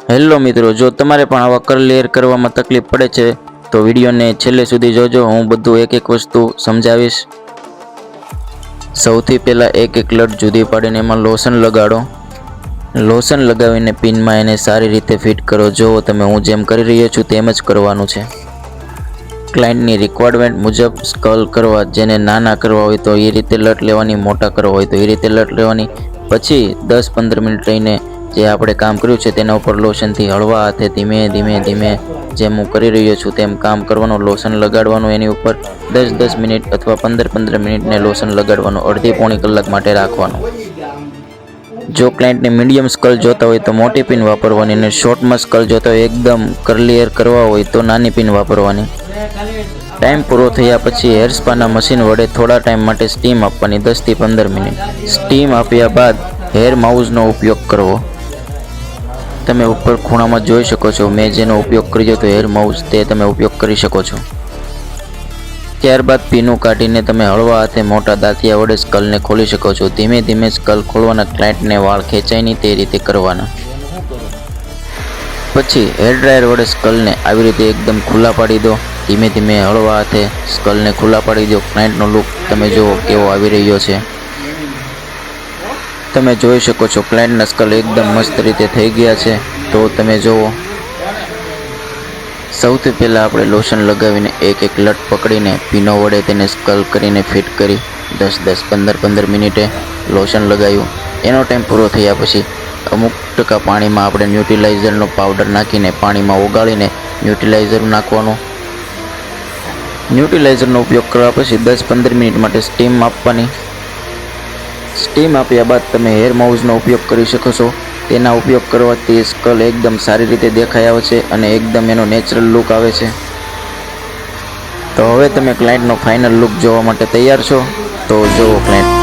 Hello મિત્રો, જો તમારે પણ આવા કર્લ હેર કરવામાં તકલીફ પડે છે તો વિડીયોને છેલ્લે સુધી જોજો। હું બધું એક એક વસ્તુ સમજાવીશ। સૌથી પહેલા એક એક લટ જુદી પાડીને એમાં લોશન લગાડો। લોશન લગાવીને પિનમાં એને સારી રીતે ફિટ કરો। જો તમે હું જેમ કરી રહ્યો છું તેમ જ કરવાનું છે। ક્લાયન્ટની રિક્વાયરમેન્ટ મુજબ સ્કલ કરવા, જેને નાના કરવા હોય તો એ રીતે લટ લેવાની, મોટા કરવા હોય તો એ રીતે લટ લેવાની। પછી 10-15 મિનિટ રહીને જે આપણે કામ કર્યું છે તેના ઉપર લોશનથી હળવા હાથે ધીમે ધીમે જેમ હું કરી રહ્યો છું તેમ કામ કરવાનું। લોશન લગાડવાનું એની ઉપર 10-10 મિનિટ અથવા 15-15 મિનિટને લોશન લગાડવાનું, અડધી-પોણી કલાક માટે રાખવાનું। જો ક્લાયન્ટને મીડિયમ સ્કલ જોતા હોય તો મોટી પિન વાપરવાની, અને શોર્ટમાં સ્કલ જોતા હોય એકદમ કર્લી હેર કરવા હોય તો નાની પિન વાપરવાની। ટાઈમ પૂરો થયા પછી હેર સ્પાના મશીન વડે થોડા ટાઈમ માટે સ્ટીમ આપવાની, 10 થી 15 મિનિટ। સ્ટીમ આપ્યા બાદ હેર માઉસનો ઉપયોગ કરવો। તમે ઉપર ખૂણામાં જોઈ શકો છો મેં જેનો ઉપયોગ કર્યો તો હેર માઉસ, તે તમે ઉપયોગ કરી શકો છો। ત્યારબાદ પીનું કાઢીને તમે હળવા હાથે મોટા દાંતિયા વડે સ્કલને ખોલી શકો છો। ધીમે ધીમે સ્કલ ખોલવાના, ક્લાયન્ટને વાળ ખેંચાય નહીં તે રીતે કરવાના। પછી હેર ડ્રાયર વડે સ્કલને આવી રીતે એકદમ ખુલ્લા પાડી દો। ધીમે ધીમે હળવા હાથે સ્કલને ખુલ્લા પાડી દો। ક્લાયન્ટનો લુક તમે જુઓ કેવો આવી રહ્યો છે। તમે જોઈ શકો છો ક્લાયન્ટના સ્કલ એકદમ મસ્ત રીતે થઈ ગયા છે। તો તમે જુઓ, સૌથી પહેલાં આપણે લોશન લગાવીને એક એક લટ પકડીને પીનો વડે તેને સ્કલ કરીને ફિટ કરી 10-10, 15-15 મિનિટે લોશન લગાવ્યું। એનો ટાઈમ પૂરો થયા પછી અમુક ટકા પાણીમાં આપણે ન્યુટ્રીલાઇઝરનો પાવડર નાખીને પાણીમાં ઓગાળીને ન્યુટ્રીલાઇઝર નાખવાનું। ન્યુટ્રીલાઇઝરનો ઉપયોગ કરવા પછી 10-15 મિનિટ માટે સ્ટીમ આપવાની। સ્ટીમ આપ્યા બાદ તમે હેર માઉસનો ઉપયોગ કરી શકો છો। તેના ઉપયોગ કરવાથી સ્કલ એકદમ સારી રીતે દેખાઈ આવે છે અને એકદમ એનો નેચરલ લુક આવે છે। તો હવે તમે ક્લાયન્ટનો ફાઇનલ લુક જોવા માટે તૈયાર છો? તો જુઓ ક્લાયન્ટ।